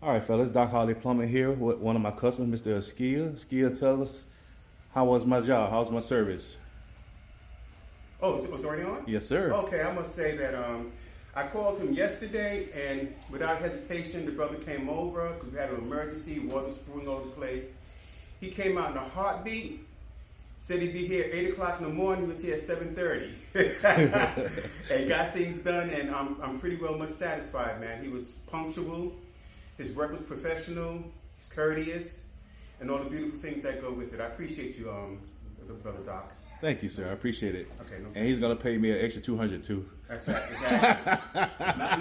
All right, fellas. Doc Harley Plumber here with one of my customers, Mr. Skia. Skia, tell us, how was my job? How's my service? Oh, so it's already on? Yes, sir. Okay, I must say that I called him yesterday, and without hesitation, the brother came over because we had an emergency, water spewing all over the place. He came out in a heartbeat, said he'd be here 8 o'clock in the morning. He was here at 7:30, and got things done. And I'm pretty well much satisfied, man. He was punctual, his work was professional, courteous, and all the beautiful things that go with it. I appreciate you, brother Doc. Thank you, sir. I appreciate it. Okay, no And he's gonna pay me an extra 200 too. That's right. Exactly. Not